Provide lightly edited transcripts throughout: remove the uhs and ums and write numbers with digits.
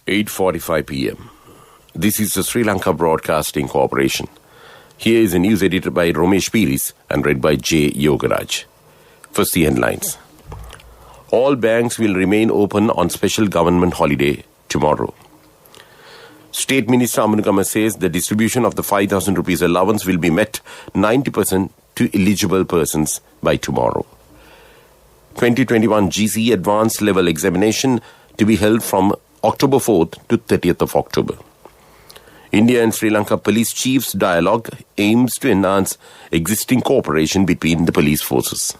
8:45 p.m. This is the Sri Lanka Broadcasting Corporation. Here is a news edited by Romesh Piris and read by J. Yogaraj. First, the headlines. All banks will remain open on special government holiday tomorrow. State Minister Amanugama says the distribution of the 5,000 rupees allowance will be met 90% to eligible persons by tomorrow. 2021 GCE Advanced Level Examination to be held from October 4th to 30th of October. India and Sri Lanka police chiefs dialogue aims to enhance existing cooperation between the police forces.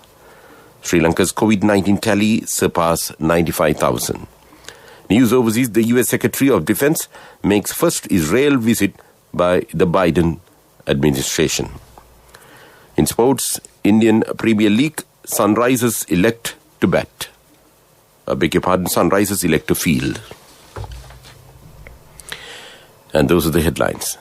Sri Lanka's COVID-19 tally surpassed 95,000. News overseas, the US Secretary of Defense makes first Israel visit by the Biden administration. In sports, Indian Premier League, Sunrisers elect to bat. Sunrisers elect to field. And those are the headlines.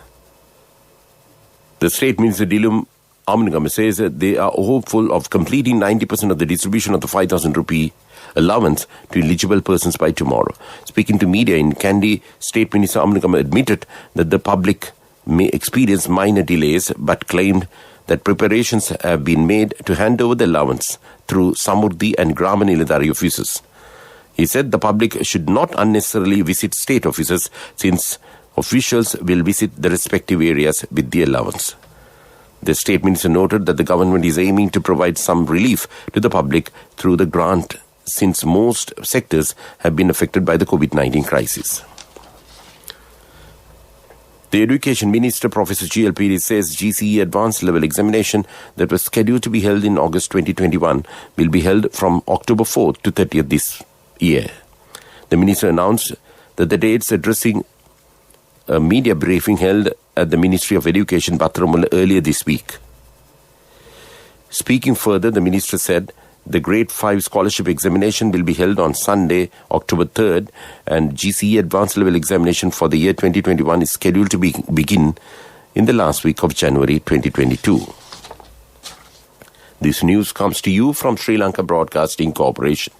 The State Minister Dilum Amanugama says that they are hopeful of completing 90% of the distribution of the 5,000 rupee allowance to eligible persons by tomorrow. Speaking to media in Kandy, State Minister Amanugama admitted that the public may experience minor delays but claimed that preparations have been made to hand over the allowance through Samurdhi and Grama Niladhari offices. He said the public should not unnecessarily visit state offices since officials will visit the respective areas with the allowance. The State Minister noted that the government is aiming to provide some relief to the public through the grant since most sectors have been affected by the COVID-19 crisis. The Education Minister, Professor G.L. Piris, says GCE Advanced Level Examination that was scheduled to be held in August 2021 will be held from October 4th to 30th this year. The Minister announced that the dates addressing a media briefing held at the Ministry of Education, Batharamulla, earlier this week. Speaking further, the Minister said the Grade 5 Scholarship Examination will be held on Sunday, October 3rd, and GCE Advanced Level Examination for the year 2021 is scheduled to begin in the last week of January 2022. This news comes to you from Sri Lanka Broadcasting Corporation.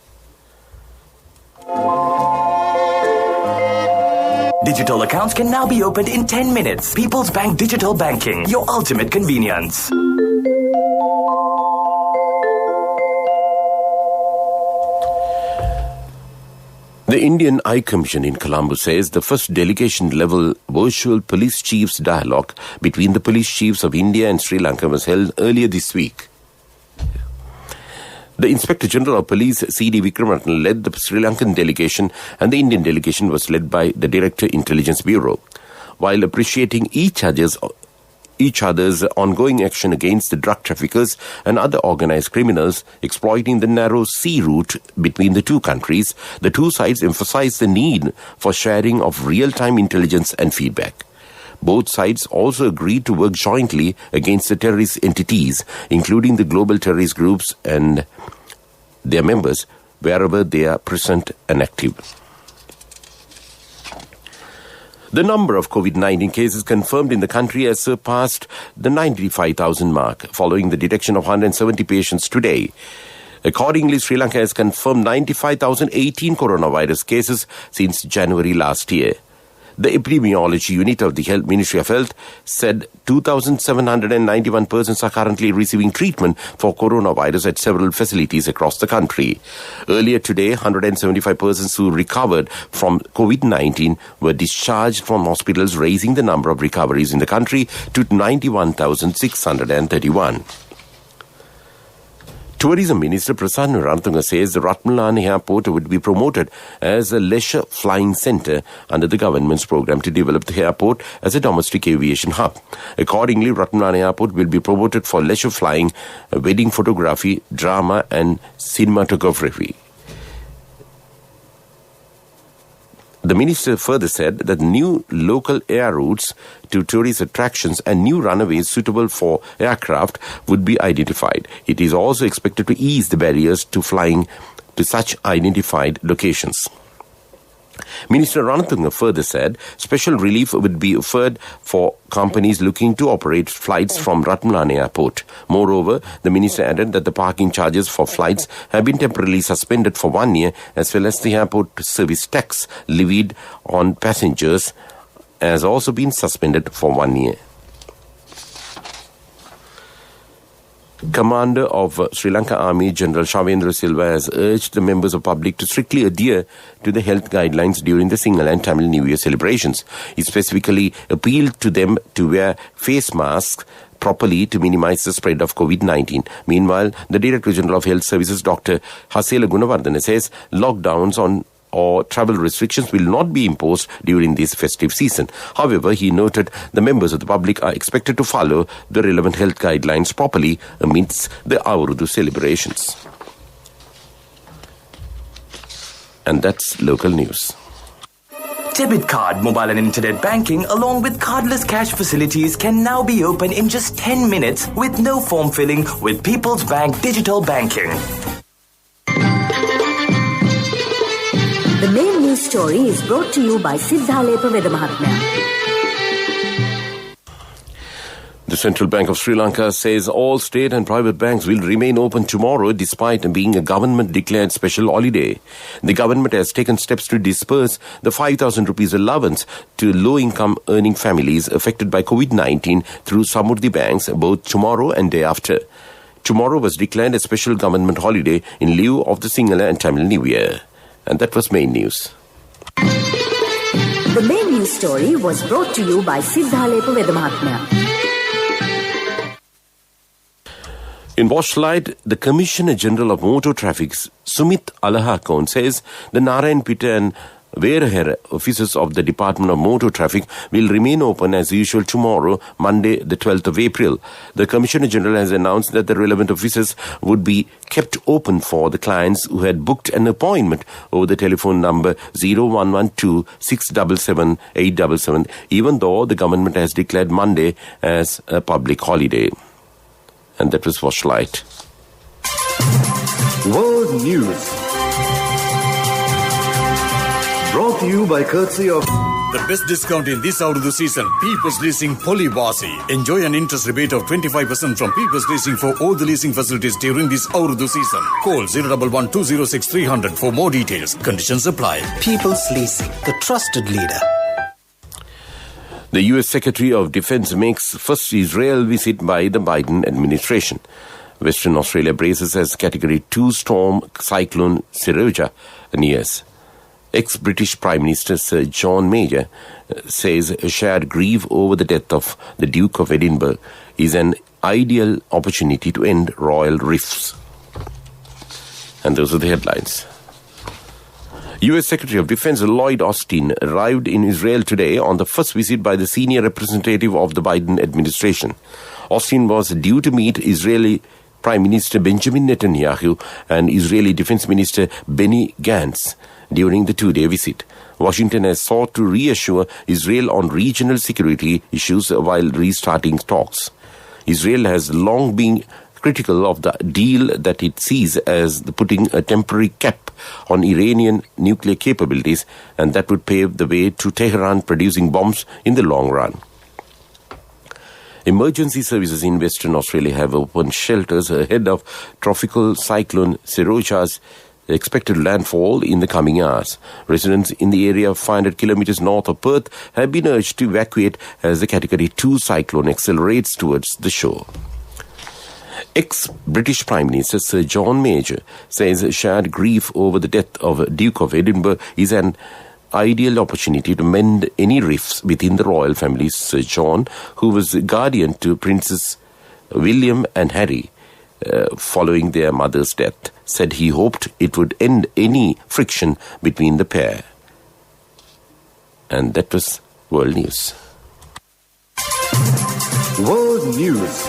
Digital accounts can now be opened in 10 minutes. People's Bank Digital Banking, your ultimate convenience. The Indian Eye Commission in Colombo says the first delegation-level virtual police chiefs dialogue between the police chiefs of India and Sri Lanka was held earlier this week. The Inspector General of Police, C.D. Vikramatne, led the Sri Lankan delegation, and the Indian delegation was led by the Director Intelligence Bureau. While appreciating each other's ongoing action against the drug traffickers and other organized criminals exploiting the narrow sea route between the two countries, the two sides emphasized the need for sharing of real-time intelligence and feedback. Both sides also agreed to work jointly against the terrorist entities, including the global terrorist groups and their members, wherever they are present and active. The number of COVID-19 cases confirmed in the country has surpassed the 95,000 mark, following the detection of 170 patients today. Accordingly, Sri Lanka has confirmed 95,018 coronavirus cases since January last year. The Epidemiology Unit of the Ministry of Health said 2,791 persons are currently receiving treatment for coronavirus at several facilities across the country. Earlier today, 175 persons who recovered from COVID-19 were discharged from hospitals, raising the number of recoveries in the country to 91,631. Tourism Minister Prasanna Rantunga says the Ratmalani Airport would be promoted as a leisure flying centre under the government's program to develop the airport as a domestic aviation hub. Accordingly, Ratmalani Airport will be promoted for leisure flying, wedding photography, drama and cinematography. The minister further said that new local air routes to tourist attractions and new runways suitable for aircraft would be identified. It is also expected to ease the barriers to flying to such identified locations. Minister Ranatunga further said special relief would be offered for companies looking to operate flights from Ratnalane Airport. Moreover, the minister added that the parking charges for flights have been temporarily suspended for 1 year, as well as the airport service tax levied on passengers has also been suspended for 1 year. Commander of Sri Lanka Army General Shavendra Silva has urged the members of public to strictly adhere to the health guidelines during the Sinhala and Tamil New Year celebrations. He specifically appealed to them to wear face masks properly to minimize the spread of COVID-19. Meanwhile, the Director General of Health Services, Dr. Hasela Gunawardena, says lockdowns or travel restrictions will not be imposed during this festive season. However, he noted the members of the public are expected to follow the relevant health guidelines properly amidst the Aurudu celebrations. And that's local news. Debit card, mobile and internet banking along with cardless cash facilities can now be open in just 10 minutes with no form filling with People's Bank Digital Banking. The main news story is brought to you by Siddhalepa Vedamahatmya. The Central Bank of Sri Lanka says all state and private banks will remain open tomorrow despite being a government-declared special holiday. The government has taken steps to disperse the 5,000 rupees allowance to low-income earning families affected by COVID-19 through Samurdhi banks both tomorrow and day after. Tomorrow was declared a special government holiday in lieu of the Sinhala and Tamil New Year. And that was main news. The main news story was brought to you by Siddhalepa Vedamahatmya. In Washlight, the Commissioner General of Motor Traffic, Sumit Alahakon, says the Narayanpeta and Verahera offices of the Department of Motor Traffic will remain open as usual tomorrow, Monday, the 12th of April. The Commissioner General has announced that the relevant offices would be kept open for the clients who had booked an appointment over the telephone number 0112 677 877, even though the government has declared Monday as a public holiday. And that was Washlight. World News. Brought to you by courtesy of the best discount in this Aurudu season. People's Leasing Polybasi. Enjoy an interest rebate of 25% from People's Leasing for all the leasing facilities during this Aurudu season. Call 011-206300 for more details. Conditions apply. People's Leasing, the trusted leader. The U.S. Secretary of Defense makes first Israel visit by the Biden administration. Western Australia braces as Category 2 storm cyclone Seroja nears. Ex-British Prime Minister Sir John Major says shared grief over the death of the Duke of Edinburgh is an ideal opportunity to end royal rifts. And those are the headlines. U.S. Secretary of Defense Lloyd Austin arrived in Israel today on the first visit by the senior representative of the Biden administration. Austin was due to meet Israeli Prime Minister Benjamin Netanyahu and Israeli Defense Minister Benny Gantz during the two-day visit. Washington has sought to reassure Israel on regional security issues while restarting talks. Israel has long been critical of the deal that it sees as putting a temporary cap on Iranian nuclear capabilities, and that would pave the way to Tehran producing bombs in the long run. Emergency services in Western Australia have opened shelters ahead of tropical cyclone Seroja's expected landfall in the coming hours. Residents in the area 500 kilometers north of Perth have been urged to evacuate as the Category 2 cyclone accelerates towards the shore. Ex-British Prime Minister Sir John Major says shared grief over the death of Duke of Edinburgh is an ideal opportunity to mend any rifts within the royal family. Sir John, who was guardian to Princes William and Harry following their mother's death, said he hoped it would end any friction between the pair. And that was World News. World News.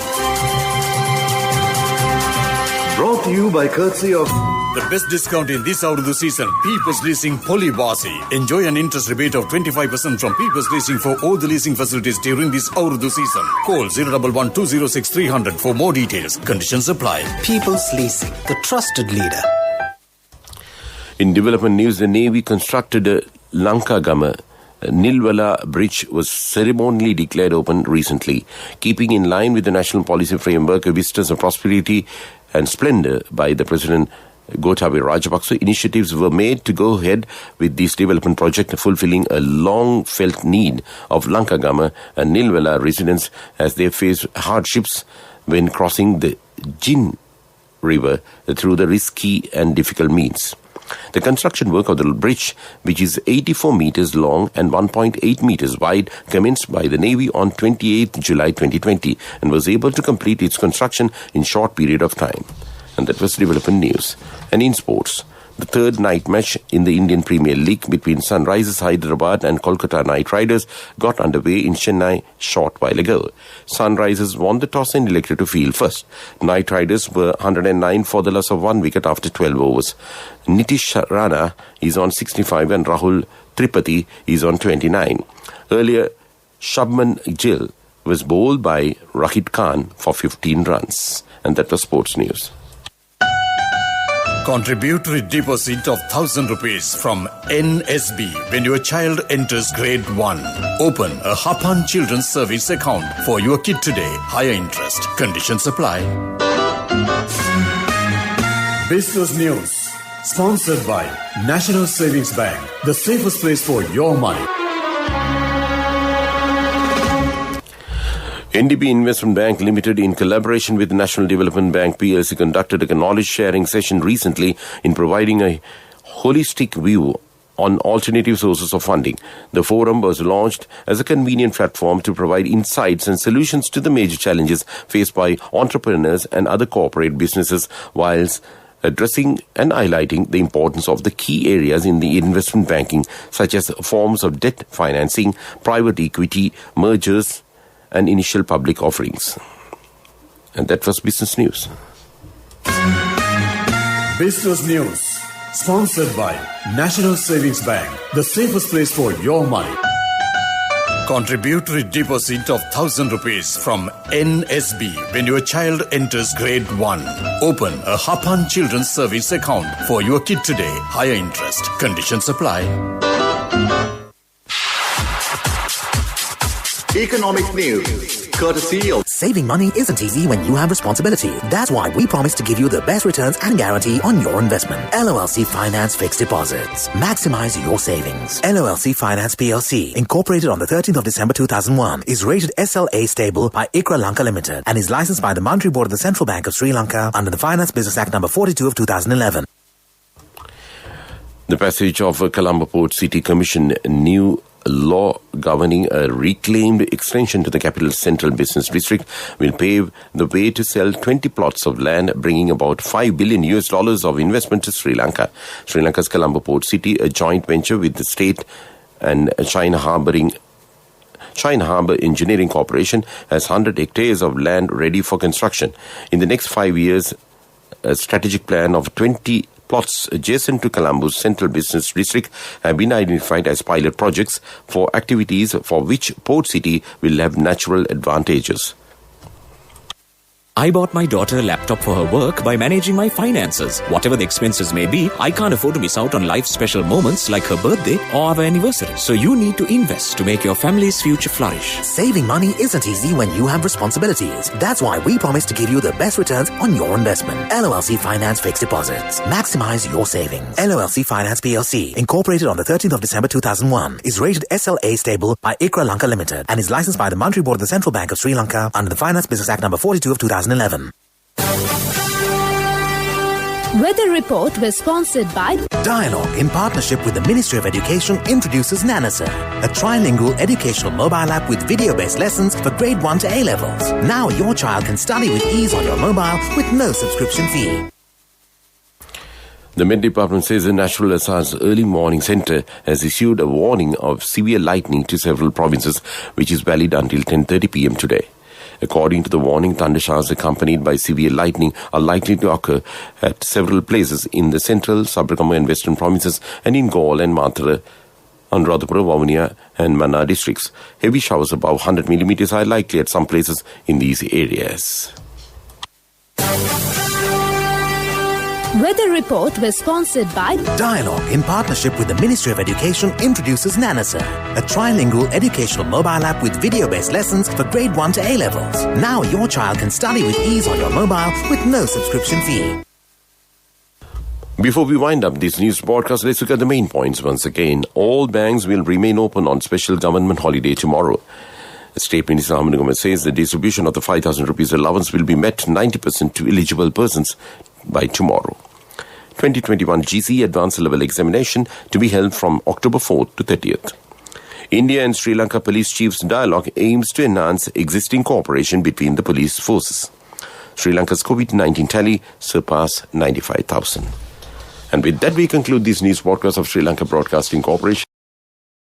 Brought to you by courtesy of the best discount in this Aurudu season. People's Leasing Polybasi. Enjoy an interest rebate of 25% from People's Leasing for all the leasing facilities during this Aurudu season. Call 011-206300 for more details. Conditions apply. People's Leasing, the trusted leader. In development news, the Navy constructed a Lankagama Nilwala Bridge was ceremonially declared open recently, keeping in line with the national policy framework of vistas of prosperity and splendor by the President Gotabaya Rajapaksa. Initiatives were made to go ahead with this development project, fulfilling a long-felt need of Lankagama and Nilwala residents as they face hardships when crossing the Jin River through the risky and difficult means. The construction work of the bridge, which is 84 meters long and 1.8 meters wide, commenced by the Navy on 28 July 2020 and was able to complete its construction in short period of time. And that was development news. And in sports, the third night match in the Indian Premier League between Sunrisers Hyderabad and Kolkata Knight Riders got underway in Chennai short while ago. Sunrisers won the toss and elected to field first. Knight Riders were 109 for the loss of 1 wicket after 12 overs. Nitish Rana is on 65 and Rahul Tripathi is on 29. Earlier, Shubman Gill was bowled by Rashid Khan for 15 runs. And that was sports news. Contributory deposit of 1,000 rupees from NSB when your child enters grade 1. Open a Hapan Children's Service account for your kid today. Higher interest. Conditions apply. Business News. Sponsored by National Savings Bank. The safest place for your money. NDB Investment Bank Limited, in collaboration with National Development Bank PLC, conducted a knowledge-sharing session recently in providing a holistic view on alternative sources of funding. The forum was launched as a convenient platform to provide insights and solutions to the major challenges faced by entrepreneurs and other corporate businesses, whilst addressing and highlighting the importance of the key areas in the investment banking, such as forms of debt financing, private equity, mergers, and initial public offerings. And that was business news. Business News. Sponsored by National Savings Bank. The safest place for your money. Contributory deposit of 1,000 rupees from NSB when your child enters grade 1. Open a Hapan Children's Service account for your kid today. Higher interest. Conditions apply. Economic news, courtesy of Saving money isn't easy when you have responsibility. That's why we promise to give you the best returns and guarantee on your investment. LOLC Finance Fixed Deposits. Maximize your savings. LOLC Finance PLC, incorporated on the 13th of December 2001, is rated SLA stable by ICRA Lanka Limited and is licensed by the Monetary Board of the Central Bank of Sri Lanka under the Finance Business Act number 42 of 2011. The passage of Colombo Port City Commission new law governing a reclaimed extension to the capital's central business district will pave the way to sell 20 plots of land, bringing about $5 billion of investment to Sri Lanka. Sri Lanka's Colombo Port City, a joint venture with the state and China Harbour Engineering Corporation, has 100 hectares of land ready for construction. In the next 5 years, a strategic plan of 20 plots adjacent to Colombo's central business district have been identified as pilot projects for activities for which Port City will have natural advantages. I bought my daughter a laptop for her work by managing my finances. Whatever the expenses may be, I can't afford to miss out on life's special moments like her birthday or our anniversary. So you need to invest to make your family's future flourish. Saving money isn't easy when you have responsibilities. That's why we promise to give you the best returns on your investment. LOLC Finance Fixed Deposits. Maximize your savings. LOLC Finance PLC, incorporated on the 13th of December 2001, is rated SLA stable by ICRA Lanka Limited and is licensed by the Monetary Board of the Central Bank of Sri Lanka under the Finance Business Act number 42 of 2011. Weather Report was sponsored by Dialogue, in partnership with the Ministry of Education, introduces Nanasa, a trilingual educational mobile app with video-based lessons for grade 1 to A-levels. Now your child can study with ease on your mobile with no subscription fee. The Met Department says the National Assas Early Warning Centre has issued a warning of severe lightning to several provinces, which is valid until 10:30 p.m. today. According to the warning, thunder showers accompanied by severe lightning are likely to occur at several places in the central, Sabarkama and western provinces and in Galle and Mathura, Anuradhapura, Vavuniya and Mannar districts. Heavy showers above 100 millimeters are likely at some places in these areas. Weather report was sponsored by Dialogue, in partnership with the Ministry of Education, introduces Nanasa, a trilingual educational mobile app with video-based lessons for grade 1 to A-levels. Now your child can study with ease on your mobile with no subscription fee. Before we wind up this news broadcast, let's look at the main points once again. All banks will remain open on special government holiday tomorrow. State Minister Ahmed Gomez says the distribution of the 5,000 rupees allowance will be met 90% to eligible persons by tomorrow. 2021 GC Advanced Level Examination to be held from October 4th to 30th. India and Sri Lanka Police Chiefs Dialogue aims to enhance existing cooperation between the police forces. Sri Lanka's COVID-19 tally surpassed 95,000. And with that, we conclude this news broadcast of Sri Lanka Broadcasting Corporation.